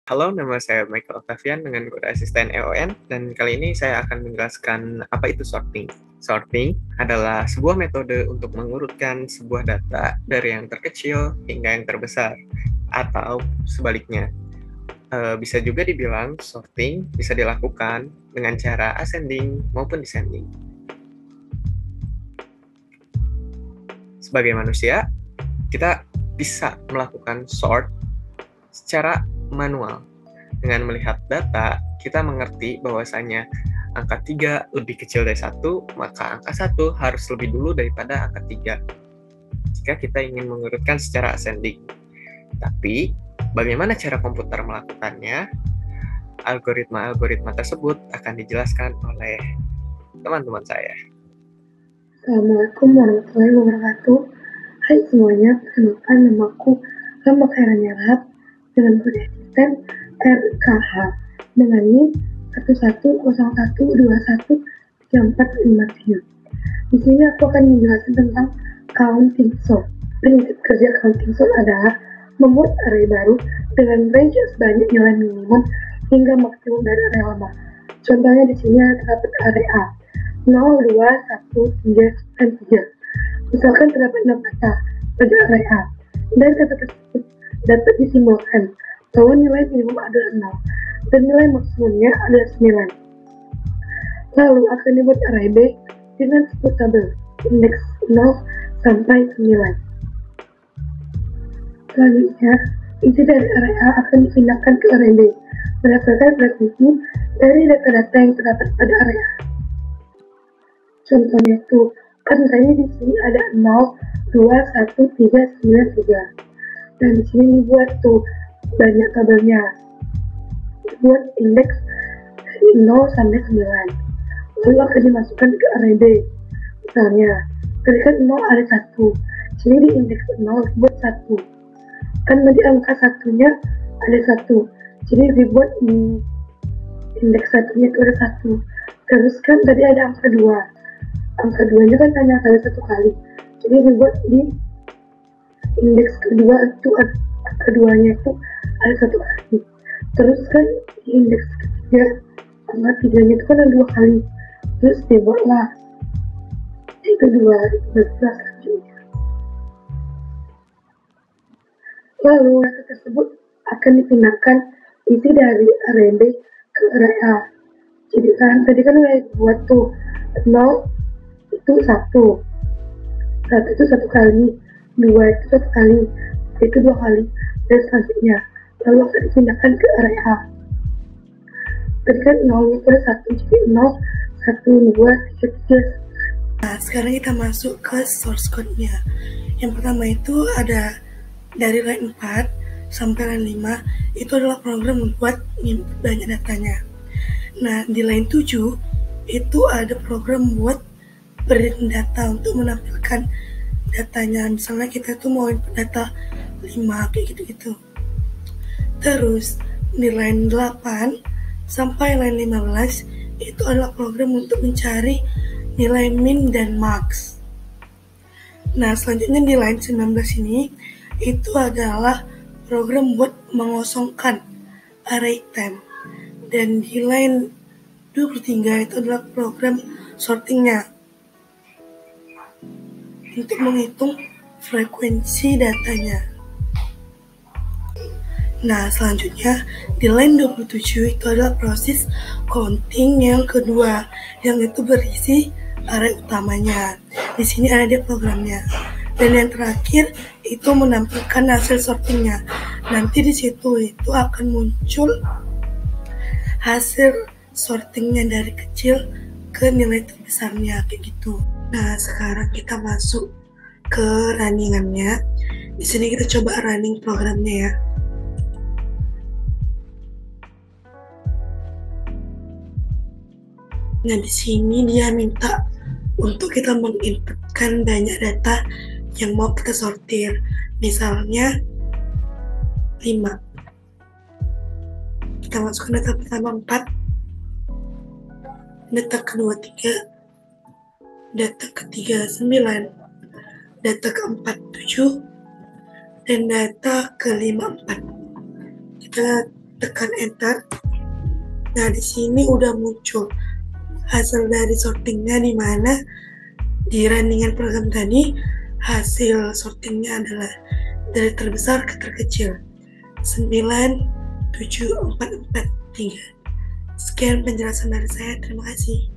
Halo, nama saya Michael Octavian dengan kode asisten EON, dan kali ini saya akan menjelaskan apa itu sorting. Sorting adalah sebuah metode untuk mengurutkan sebuah data dari yang terkecil hingga yang terbesar, atau sebaliknya. Bisa juga dibilang sorting bisa dilakukan dengan cara ascending maupun descending. Sebagai manusia, kita bisa melakukan sort secara manual. Dengan melihat data, kita mengerti bahwasanya angka 3 lebih kecil dari 1, maka angka 1 harus lebih dulu daripada angka 3 jika kita ingin mengurutkan secara ascending. Tapi, bagaimana cara komputer melakukannya? Algoritma-algoritma tersebut akan dijelaskan oleh teman-teman saya. Assalamualaikum warahmatullahi wabarakatuh. Hai semuanya, perkenalkan namaku Rama Khairanyarab dengan kode asisten RKH dengan NIM 1101213453. Di sini aku akan menjelaskan tentang counting sort. Prinsip kerja counting sort adalah membuat array baru dengan range sebanyak nilai minimum hingga maksimum dari array lama. Contohnya di sini terdapat array A 0, 2, 1, 3, dan 3. Misalkan terdapat 6 kata pada array A, dan kata tersebut dapat disimbolkan bahwa nilai minimum adalah 0, dan nilai maksimumnya adalah 9. Lalu akan dibuat array B dengan sebuah tabel, indeks 0 sampai 9. Selanjutnya, isi dari array A akan dipindahkan ke array B, berdasarkan frekuensi dari data-data yang terdapat pada array A. Contohnya itu, kan tadi di sini ada 0, 2, 1, 3, 9, 3. Dan di sini dibuat tuh banyak tabelnya. Dibuat indeks dari 0 sampai 9. Lalu akan dimasukkan ke array B. Misalnya, tadi kan 0 ada 1. Jadi di indeks 0 dibuat 1. Kan tadi angka satunya ada 1. Jadi dibuat di indeks satunya itu ada 1. Terus kan tadi ada angka 2. Angka 2-nya kan hanya ada 1 kali. Jadi dibuat di indeks kedua itu angka 2-nya itu ada 1 kali. Terus kan di indeks ketiga angka 3-nya itu kan ada 2 kali. Terus dibuatlah yang kedua selanjutnya. Lalu data tersebut akan dipindahkan isi dari array B ke array A. Jadi kan tadi kan udah dibuat tuh 0 itu 1 itu 1 kali, 2 itu 1 kali, 3 itu 2 kali, dan selanjutnya. Lalu akan dipindahkan ke array A. Tadi kan 0 itu ada 1, jadi 0, 1, 2, 3, 3. Nah, sekarang kita masuk ke source code-nya. Yang pertama itu ada dari line 4 sampai line 5, itu adalah program membuat banyak datanya. Nah, di line 7, itu ada program membuat print data untuk menampilkan datanya. Misalnya kita tuh mau input data 5 kayak gitu-gitu. Terus di line 8 sampai line 15 itu adalah program untuk mencari nilai min dan max. Nah, selanjutnya di line 19 ini itu adalah program buat mengosongkan array time. Dan di line 23 itu adalah program sortingnya untuk menghitung frekuensi datanya. Nah, selanjutnya di line 27 itu adalah proses counting yang kedua, yang itu berisi array utamanya. Di sini ada dia programnya. Dan yang terakhir itu menampilkan hasil sortingnya. Nanti di situ itu akan muncul hasil sortingnya dari kecil ke nilai terbesarnya kayak gitu. Nah, sekarang kita masuk ke runningannya. Di sini kita coba running programnya ya. Nah, di sini dia minta untuk kita menginputkan banyak data yang mau kita sortir. Misalnya 5. Kita masukkan data pertama 4, data kedua 3, data ketiga 9, data keempat 7, dan data kelima 4. Kita tekan enter. Nah, di sini udah muncul hasil dari sortingnya, di mana di runningan program tadi hasil sortingnya adalah dari terbesar ke terkecil 97443. Sekian penjelasan dari saya, terima kasih.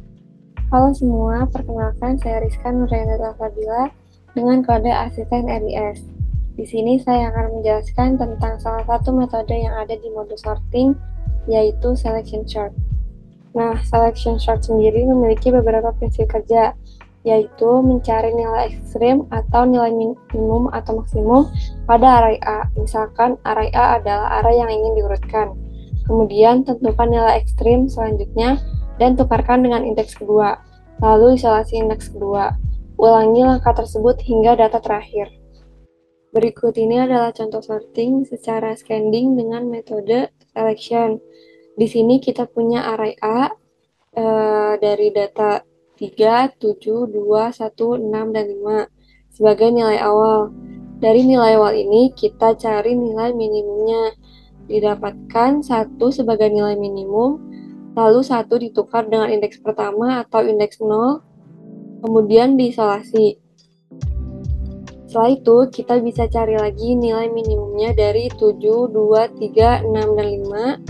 Halo semua, perkenalkan saya Rizka Nuryanita Fadila dengan kode asisten RIS. Di sini saya akan menjelaskan tentang salah satu metode yang ada di modul sorting, yaitu selection sort. Nah, selection sort sendiri memiliki beberapa prinsip kerja, yaitu mencari nilai ekstrim atau nilai minimum atau maksimum pada array A. Misalkan array A adalah array yang ingin diurutkan. Kemudian tentukan nilai ekstrim selanjutnya dan tukarkan dengan indeks kedua. Lalu isolasi indeks kedua. Ulangi langkah tersebut hingga data terakhir. Berikut ini adalah contoh sorting secara scanning dengan metode selection. Di sini kita punya array A dari data 3, 7, 2, 1, 6, dan 5 sebagai nilai awal. Dari nilai awal ini kita cari nilai minimumnya. Didapatkan 1 sebagai nilai minimum, lalu 1 ditukar dengan indeks pertama atau indeks 0, kemudian diisolasi. Setelah itu, kita bisa cari lagi nilai minimumnya dari 7, 2, 3, 6, dan 5.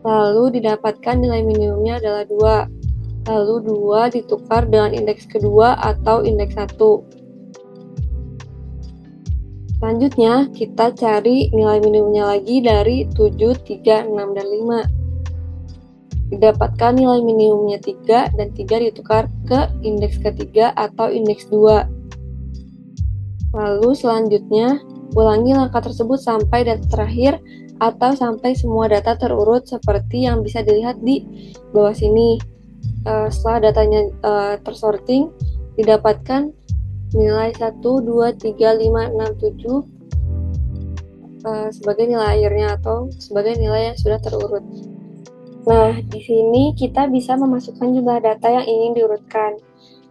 Lalu didapatkan nilai minimumnya adalah 2. Lalu 2 ditukar dengan indeks kedua atau indeks 1. Selanjutnya, kita cari nilai minimumnya lagi dari 7, 3, 6, dan 5. Didapatkan nilai minimumnya 3, dan 3 ditukar ke indeks ketiga atau indeks 2. Lalu selanjutnya, ulangi langkah tersebut sampai data terakhir atau sampai semua data terurut seperti yang bisa dilihat di bawah sini. Setelah datanya tersorting, didapatkan nilai 1, 2, 3, 5, 6, 7 sebagai nilai akhirnya atau sebagai nilai yang sudah terurut. Nah, di sini kita bisa memasukkan jumlah data yang ingin diurutkan.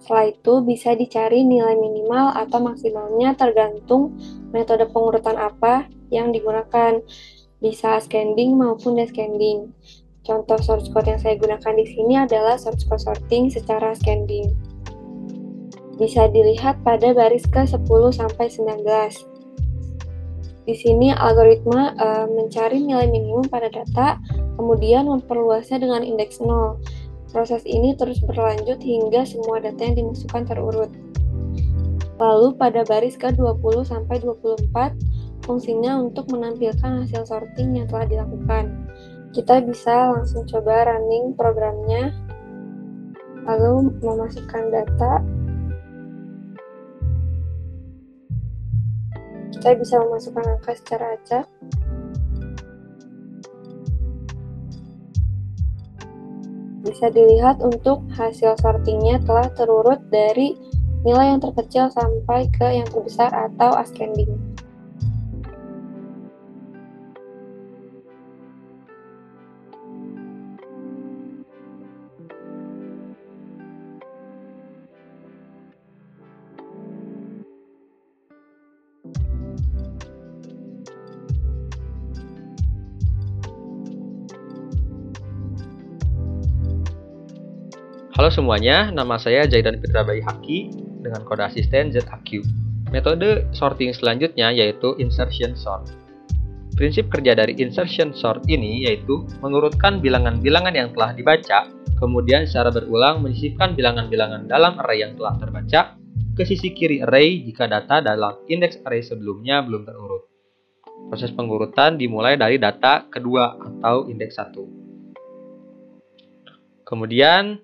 Setelah itu bisa dicari nilai minimal atau maksimalnya tergantung metode pengurutan apa yang digunakan. Bisa ascending maupun descending. Contoh source code yang saya gunakan di sini adalah source code sorting secara ascending. Bisa dilihat pada baris ke-10 sampai 19. Di sini algoritma mencari nilai minimum pada data, kemudian memperluasnya dengan indeks 0. Proses ini terus berlanjut hingga semua data yang dimasukkan terurut. Lalu pada baris ke-20 sampai 24, fungsinya untuk menampilkan hasil sorting yang telah dilakukan. Kita bisa langsung coba running programnya, lalu memasukkan data. Kita bisa memasukkan angka secara acak. Bisa dilihat untuk hasil sortingnya telah terurut dari nilai yang terkecil sampai ke yang terbesar atau ascending. Halo semuanya, nama saya Zaidan Fitra Bayi Haki dengan kode asisten ZAQ. Metode sorting selanjutnya yaitu insertion sort. Prinsip kerja dari insertion sort ini yaitu mengurutkan bilangan-bilangan yang telah dibaca, kemudian secara berulang menyisipkan bilangan-bilangan dalam array yang telah terbaca ke sisi kiri array jika data dalam indeks array sebelumnya belum terurut. Proses pengurutan dimulai dari data kedua atau indeks 1. Kemudian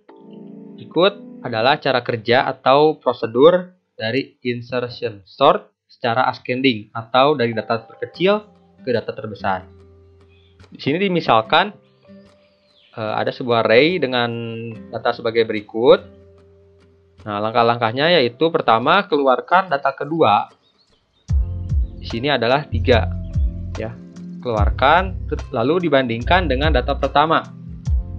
berikut adalah cara kerja atau prosedur dari insertion sort secara ascending atau dari data terkecil ke data terbesar. Di sini dimisalkan ada sebuah array dengan data sebagai berikut. Nah, langkah-langkahnya yaitu pertama keluarkan data kedua. Di sini adalah 3 ya. Keluarkan lalu dibandingkan dengan data pertama.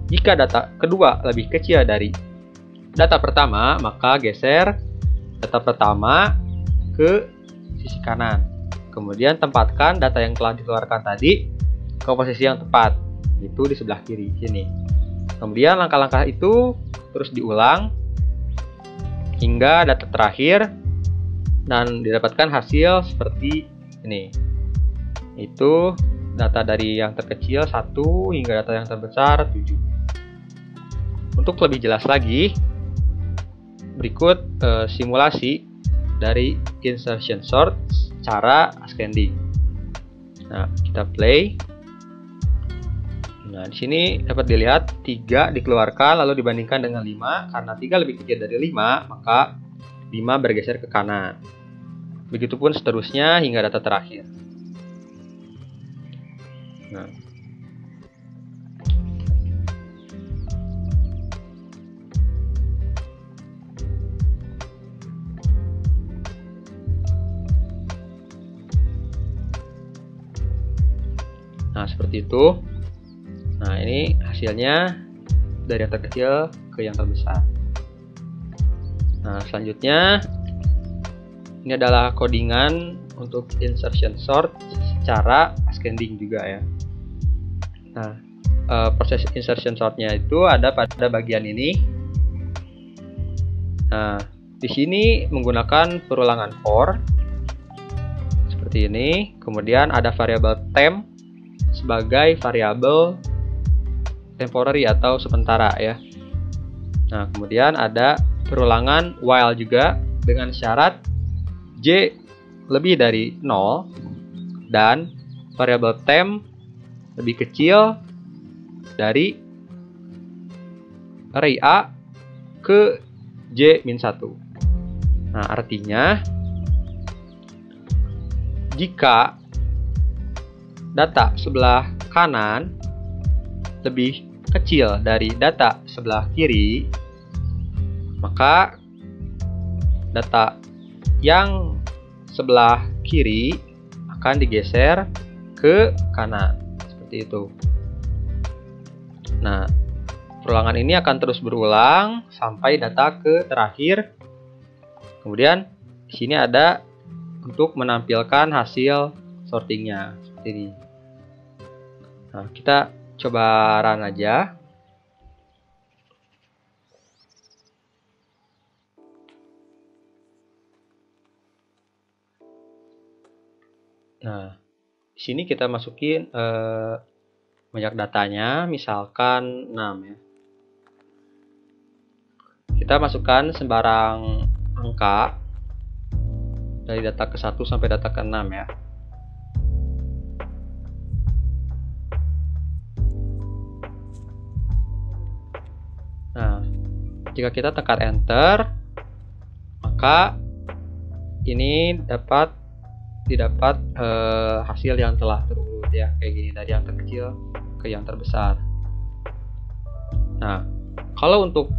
Jika data kedua lebih kecil dari data pertama, maka geser data pertama ke sisi kanan. Kemudian tempatkan data yang telah dikeluarkan tadi ke posisi yang tepat, itu di sebelah kiri sini. Kemudian langkah-langkah itu terus diulang hingga data terakhir dan didapatkan hasil seperti ini. Itu data dari yang terkecil 1 hingga data yang terbesar 7. Untuk lebih jelas lagi, berikut simulasi dari insertion sort secara ascending. Nah, kita play. Nah, di sini dapat dilihat 3 dikeluarkan lalu dibandingkan dengan 5. Karena 3 lebih kecil dari 5, maka 5 bergeser ke kanan. Begitupun seterusnya hingga data terakhir. Nah, seperti itu. Nah, ini hasilnya dari yang terkecil ke yang terbesar. Nah, selanjutnya ini adalah codingan untuk insertion sort secara ascending juga ya. Nah, proses insertion sortnya itu ada pada bagian ini. Nah, di sini menggunakan perulangan for seperti ini. Kemudian ada variabel temp sebagai variabel temporary atau sementara ya. Nah, kemudian ada perulangan while juga dengan syarat J lebih dari 0 dan variabel temp lebih kecil dari array A ke J-1. Nah, artinya jika data sebelah kanan lebih kecil dari data sebelah kiri, maka data yang sebelah kiri akan digeser ke kanan, seperti itu. Nah, perulangan ini akan terus berulang sampai data ke terakhir. Kemudian di sini ada untuk menampilkan hasil sortingnya seperti ini. Nah, kita coba run aja. Nah, di sini kita masukin banyak datanya, misalkan 6 ya. Kita masukkan sembarang angka dari data ke 1 sampai data ke 6 ya. Nah, jika kita tekan enter, maka ini didapat hasil yang telah terurut ya, kayak gini, dari yang terkecil ke yang terbesar. Nah, kalau untuk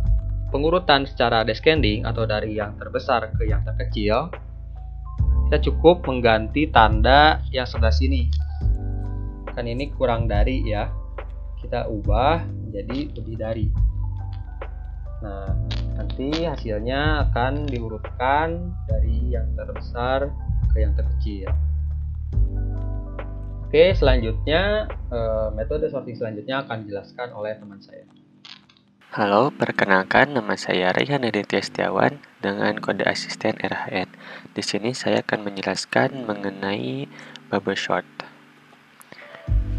pengurutan secara descending atau dari yang terbesar ke yang terkecil, kita cukup mengganti tanda yang sebelah sini. Kan ini kurang dari ya, kita ubah menjadi lebih dari. Nah, nanti hasilnya akan diurutkan dari yang terbesar ke yang terkecil. Oke, selanjutnya metode sorting selanjutnya akan dijelaskan oleh teman saya. Halo, perkenalkan nama saya Raihan Aditya Setiawan dengan kode asisten RHN. Di sini saya akan menjelaskan mengenai bubble sort.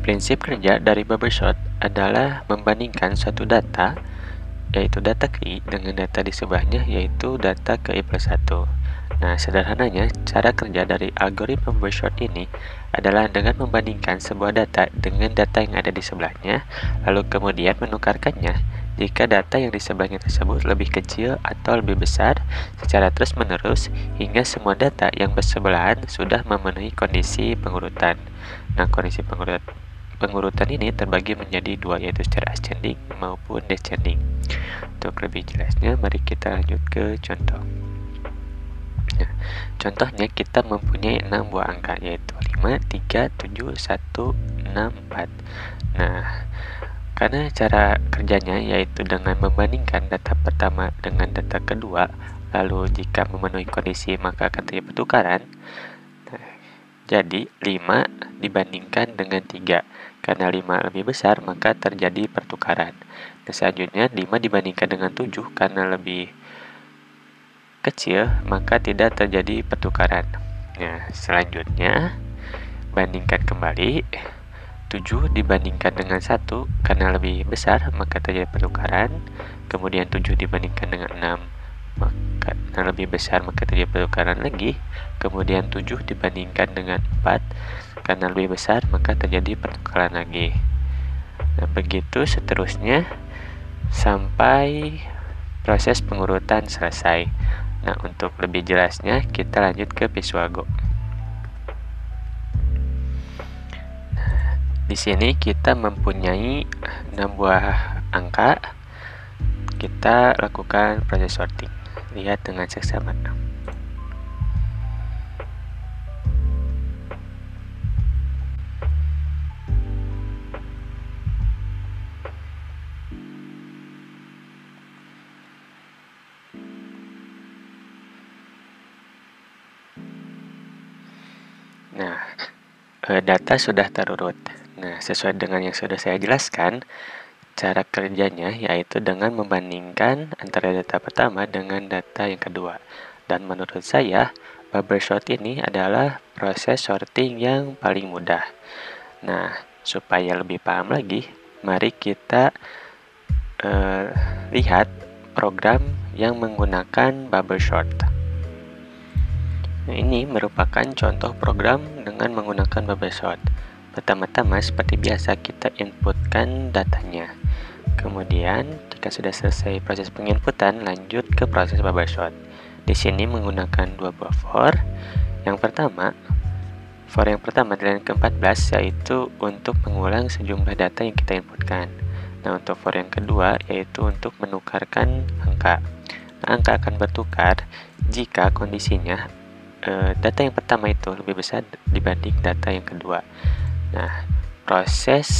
Prinsip kerja dari bubble sort adalah membandingkan suatu data, yaitu data ke I, dengan data di sebelahnya, yaitu data ke I+1. Nah, sederhananya, cara kerja dari algoritma bubble sort ini adalah dengan membandingkan sebuah data dengan data yang ada di sebelahnya, lalu kemudian menukarkannya jika data yang di sebelahnya tersebut lebih kecil atau lebih besar secara terus-menerus hingga semua data yang bersebelahan sudah memenuhi kondisi pengurutan. Nah, kondisi pengurutan ini terbagi menjadi dua, yaitu secara ascending maupun descending. Untuk lebih jelasnya, mari kita lanjut ke contoh. Nah, contohnya kita mempunyai 6 buah angka, yaitu 5, 3, 7, 1, 6, 4. Nah, karena cara kerjanya yaitu dengan membandingkan data pertama dengan data kedua, lalu jika memenuhi kondisi maka akan terjadi pertukaran. Nah, jadi 5 dibandingkan dengan 3. Karena 5 lebih besar, maka terjadi pertukaran. Dan selanjutnya 5 dibandingkan dengan 7 karena lebih kecil, maka tidak terjadi pertukaran. Nah, selanjutnya bandingkan kembali 7 dibandingkan dengan 1 karena lebih besar, maka terjadi pertukaran. Kemudian 7 dibandingkan dengan 6 karena lebih besar, maka terjadi pertukaran lagi. Kemudian 7 dibandingkan dengan 4 karena lebih besar, maka terjadi pertukaran lagi. Nah, begitu seterusnya sampai proses pengurutan selesai. Nah, untuk lebih jelasnya kita lanjut ke Visualgo. Di sini kita mempunyai 6 buah angka. Kita lakukan proses sorting. Lihat dengan seksama. Nah, data sudah terurut. Nah, sesuai dengan yang sudah saya jelaskan, cara kerjanya yaitu dengan membandingkan antara data pertama dengan data yang kedua. Dan menurut saya, bubble sort ini adalah proses sorting yang paling mudah. Nah, supaya lebih paham lagi, mari kita lihat program yang menggunakan bubble sort. Nah, ini merupakan contoh program dengan menggunakan bubble sort. Pertama-tama seperti biasa kita inputkan datanya. Kemudian jika sudah selesai proses penginputan, lanjut ke proses bubble sort. Di sini menggunakan 2 buah for. Yang pertama, for yang pertama di line ke-14 yaitu untuk mengulang sejumlah data yang kita inputkan. Nah, untuk for yang kedua yaitu untuk menukarkan angka. Nah, angka akan bertukar jika kondisinya data yang pertama itu lebih besar dibanding data yang kedua. Nah, proses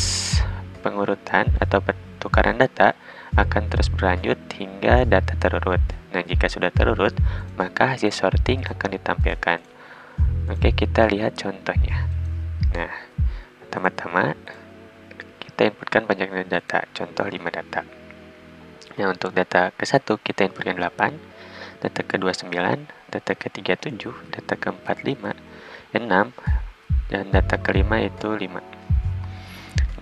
pengurutan atau pertukaran data akan terus berlanjut hingga data terurut. Nah, jika sudah terurut, maka hasil sorting akan ditampilkan. Oke, kita lihat contohnya. Nah, pertama-tama kita inputkan banyak data, contoh 5 data. Nah, untuk data ke-1 kita inputkan 8, data ke-2 9, data ke-3 7, data ke-4 5, 6, dan data ke-5 itu 5.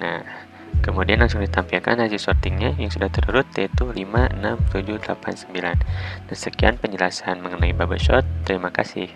Nah, kemudian langsung ditampilkan hasil sortingnya yang sudah terurut yaitu 5, 6, 7, 8, 9. Dan sekian penjelasan mengenai bubble sort. Terima kasih.